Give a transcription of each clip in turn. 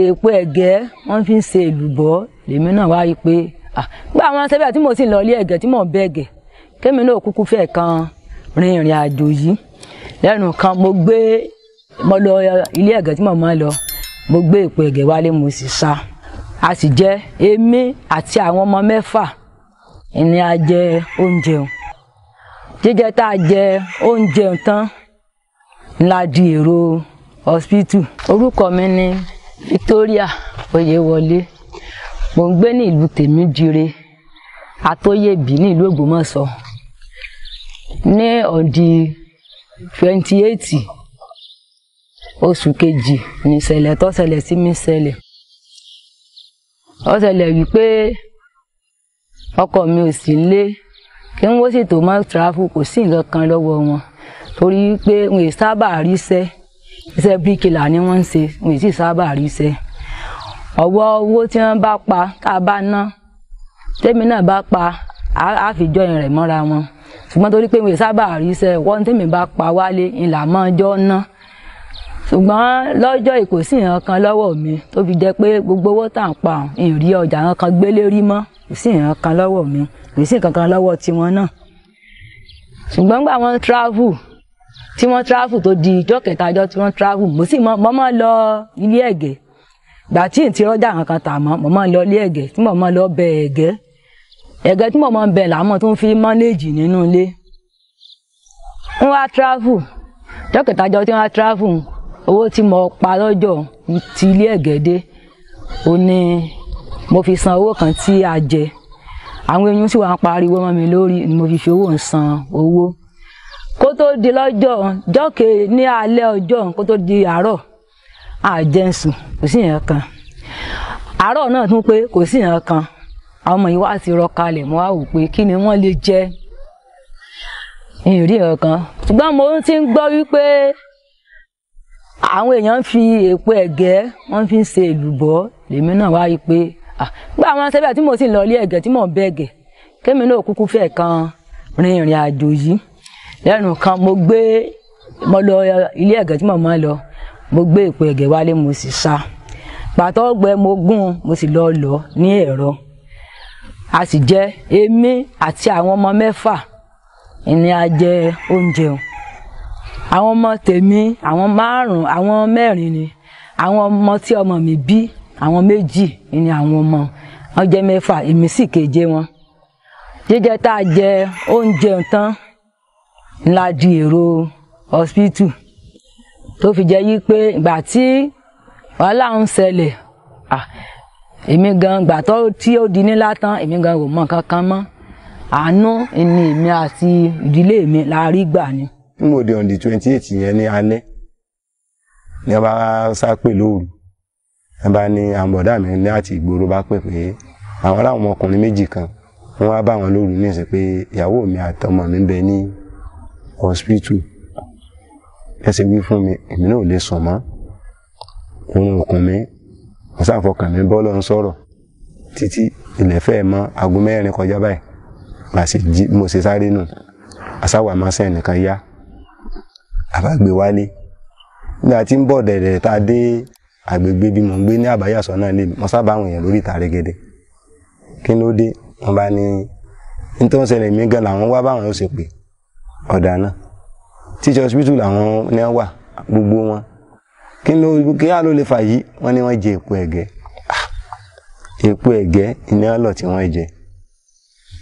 Èpo ẹ̀gẹ́ wọ́n fi ń ṣe èlùbọ́ lèmi náà wá rí pé gbà àwọn sẹ́bẹ̀ tí mo sì lọ ilé ẹ̀gẹ́ tí mò ń bẹ̀gẹ̀ kémi náà kúkú fẹ́ kan rin ìrìn àjò yìí lẹ́nu kan mo lọ ilé ẹ̀gẹ́ tí mo máa lọ mo gbé èpo ẹ̀gẹ́ wálé mo sì sá a sì jẹ èmi àti àwọn ọmọ 6 ni a jẹ oúnjẹ jíjẹ tá a jẹ oúnjẹ tán ńlá di èrò hospital. Orúkọ mi ni Victoria Oyèwọlé mo ń gbé ní ìlú Tèmídire Atóyèbí ní ìlú Ògbómọ̀ṣọ́ ní ọ̀dì 28 oṣù kejì ní ìṣẹ̀lẹ̀ tó ṣẹlẹ̀ sí mi ṣẹlẹ̀ ó ṣẹlẹ̀ wípé ọkọ mi ò sí nílé kí n wó sì tó máa travel kò sí nǹkan kan lọ́wọ́ wọn torí pé wọn ì sábà rí iṣẹ́ bíríkìlà ni wọ́n ń ṣe wọn ì sì sábà rí iṣẹ́ ọwọ́ owó tí wọ́n bá pa tá a bá ná tèmi náà bá pa á fi jọyìn rẹ̀ mọ́ra wọn ṣùgbọ́n torí pé wọn ì sábà rí iṣẹ́ wọ́n tèmi bá pa wálé ìlà mọ́ ọjọ́ ná ṣùgbọ́n lọ́jọ́ kò sí nǹkan kan lọ́wọ́ mi tó fi jẹ́ pé gbogbo owó tá à ń pa ìrí ọjà kan gbélé rí mọ́ kò sí nǹkan kan lọ́wọ́ mi kò sí nǹkan kan lọ́wọ́ tiwọn náà ṣùgbọ́n gbà wọ́n travel tó di ìjọ́ kẹta ọjọ́ tí wọ́n travel mo sì mọ́ lọ ilé ẹ̀gẹ́ gbà tí n ti rọ́jà kankan tà mọ́ mo máa lọ ilé ẹ̀gẹ́ tí mo máa lọ bẹ ẹ̀gẹ́ tí mo máa bẹ làmọ́ tó ń fi manage nínú ilé wọ́n wá travel ìjọ́ kẹta ọjọ́ tí wọ́n travel owó tí mo pa lọ́jọ́ ti ilé ẹ̀gẹ́ dé ó ní mo fi san owó kan tí a jẹ àwọn eyín sì wá ń pariwo mọ́ mi lórí ni mo fi owó ń san owó kó tó di lọ́jọ́ jọ́kè ní alẹ́ ọjọ́ kó tó di àárọ̀ àjẹsùn kò sí nǹkan kan àárọ̀ náà tún pé kò sí nǹkan kan àwọn ọmọ yìí wá ti rọ kalẹ̀ mo wá wò pé kí ni wọ́n lè jẹ ìrí nǹkan kan ṣùgbọ́n mo ti ń gbọ́ wípé àwọn èèyàn ń fi èpo ẹ̀gẹ́ wọ́n fi ń ṣe èlùbọ́ lèmi náà wá rí pé gbà àwọn sẹ́bẹ̀ tí mo sì lọ ilé ẹ̀gẹ́ tí mò ń bẹ̀gẹ̀ kémi náà kúkú fẹ́ kan rin ìrìn àjò yìí lẹ́nu kan mo lọ ilé ẹ̀gẹ́ tí mo máa lọ mo gbé èpo ẹ̀gẹ́ wálé mo sì sá pàtó ọgbẹ mo gún mo sì lọ ní ẹ̀rọ a sì jẹ èmi àti àwọn ọmọ 6 ni a jẹ oúnjẹ àwọn ọmọ tèmi àwọn 5 àwọn 4 ni àwọn ọmọ tí ọmọ mi bí àwọn 2 ni àwọn ọmọ wọn jẹ 6 èmi sì keje wọn jíjẹ tá a jẹ oúnjẹ tán ńlá di èrò hospital tó fi jẹ́ yí pé ìgbà tí wàhálà ń ṣẹlẹ̀ èmi gan ìgbà tí ó di nílá tán èmi gan ò mọ nǹkan kan mọ́ àánú ni èmi àti ìdílé mi la rí gbà ni. mo di on the 28 yẹn ní alẹ́ ní ọba sápè lóru ẹ bá ní àmọ̀dá mi ní àti ìgboro bá pè pé àwọn aláwọn ọmọkùnrin 2 kan wọ́n wá bá wọn lóru ní ìsìn pé ìyàwó mi àtọmọ mi ń bẹ ní hospital ẹsẹ̀ wí fún mi èmi náà ò lè sùn mọ́ òun òkun mi mo sáfọkàn mi bọ́ lọ́n sọ̀rọ̀ títí ilẹ̀ fẹ́ mọ́ aago 4 kọjá báyìí mo ṣe sáré nù àsáwà máa sẹ́yìn nìkan yá àbágbé wálé nígbà tí ń bọ̀ dẹ̀dẹ̀ tá a dé àgbègbè bí mo ń gbé ní àbáyàsọ náà lè mo sábà àwọn èèyàn lórí ìta rẹ́gẹ́dẹ́ kí ló dé wọn bá ní nítorí ṣẹlẹ̀ mí gan làwọn wá báwọn yóò ṣe pé ọ̀dà náà teacher hospital làwọn ní wà gbogbo wọn kí á ló lè fà yìí wọ́n ní wọ́n jẹ èpo ẹ̀gẹ́ iná lọ tí wọ́n jẹ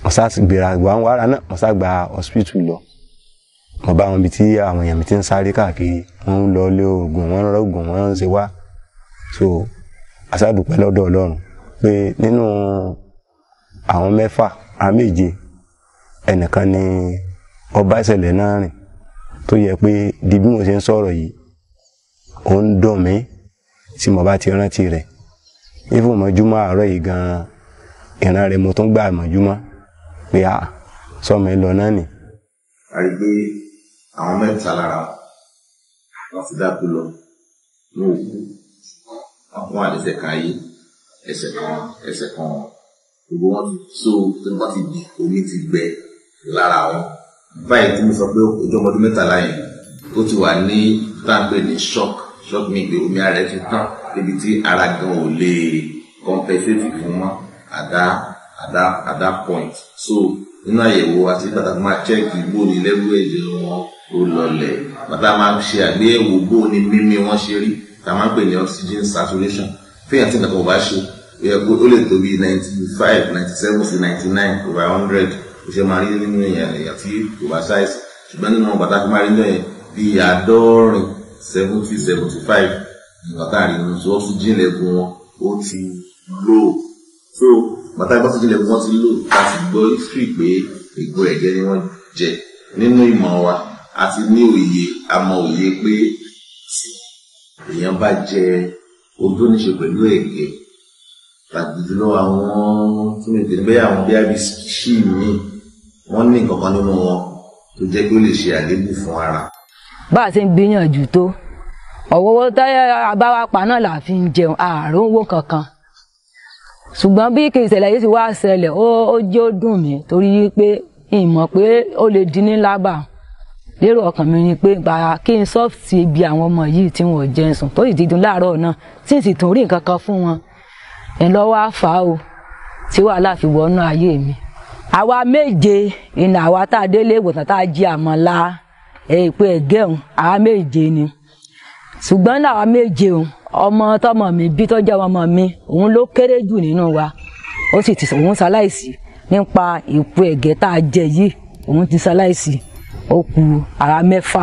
wọ́n sá gbéra àwọn wàrà náà wọ́n sá gba hospital lọ wọ́n bá wọn bí tí àwọn èèyàn mi ti ń sáré káàkiri wọ́n ń lọ ilé oògùn wọ́n ń rọ́gùn wọ́n ń ṣe wá so aṣáàdùpẹ́ lọ́dọ̀ Ọlọ́run pé nínú àwọn 6 àwọn 7 ẹnìkan ni ọba ìṣẹ̀lẹ̀ náà rìn tó yẹ pé di bí mo ṣe ń sọ̀rọ̀ yìí ó ń dùn mí tí mo bá ti rántí rẹ̀ ifo mọ́júmọ́ àárọ̀ yìí gan ìran rẹ̀ mo tún gbà mọ́júmọ́ pé sọmọ lọ náà nì. a rí pé àwọn 3 lára wọn ti dákú lọ ní òkú àwọn àdẹsẹ̀ kan ayé ẹsẹ̀ kan gbogbo wọn so tó ti di omi ti gbẹ lára wọn báyìí tí mo sọ pé ojú ọmọdún 13 yẹn ó ti wà ní táǹpẹ̀ ní shock mi pé omi ara ẹ̀ ti tán níbi tí ara gan ò lè compensate fún wọn at that point. So nínú àyẹ̀wò àti pàtàkì máa check bó ni level ẹ̀jẹ̀ wọn ó lọlẹ̀, bàtà máa ṣe àgbéyẹ̀wò bó ni mímí wọn ṣe rí, tá máa ń pè ní oxygen saturation. Fíyàn tí nǹkan kan bá ṣe ó lè tó bí 95, 97 sí 99 over 100 ó ṣe máa rí nínú èèyàn tí kò bá ṣàìsàn. Ṣùgbọ́n nínú bàtà fi máa rí náà bí 70, 75 nígbà tá a rí nínú, so oxygen level wọn ó ti low. So bàtà oxygen level wọn ti low, ká sì gbọ́ history pé ègbò ẹ̀jẹ̀ ni wọ́n jẹ. Nínú ìmọ̀ wa a ti ní òye, àmọ́ òye pé èèyàn bá jẹ ohun tó ní ṣe pẹ̀lú ẹ̀gẹ́ tàbí jùlọ àwọn tí mi tẹ̀lé bẹ́ẹ̀ àwọn bí abisí mi wọ́n ní nǹkan kan nínú wọn tó jẹ́ pé ó lè ṣe àléébù fún ara. Bá a ṣe ń gbìyànjú tó ọ̀wọ́wọ́ táyà abáwápa náà là fi ń jẹun ààrùn owó kankan, ṣùgbọ́n bí kì í ṣẹlẹ̀ yìí ti wá ṣẹlẹ̀ ó jẹ́ ó dùn mí torí pé ìmọ̀ pé ó lè di ní lábà. Lérò ọkàn mi ni pé bàrà kí n sọ́ọ̀tì ibi àwọn ọmọ yìí tí wọn ò jẹun sùn tó sì ti dùn láàárọ̀ náà tí n sì tún rí nǹkan kan fún wọn ẹ̀ lọ́wọ́ àfà o tí wàhálà fi wọnú ayé mi. Àwa méje ìnà àwa tá a délé ìwòsàn tá a jí àmàlà èèpẹ ẹ̀gẹ́hùn àwa méje ni, ṣùgbọ́n náà àwa méje ọmọ tọmọ mi bí tó jẹ́ ọmọ mi òun ló kéré jù nínú wa, ó sì ti òun ṣaláìsí nípa ìpò ẹ̀gẹ́ tá a jẹ yìí, òun ti ṣaláìsí, ó kù àwa mẹ́fà.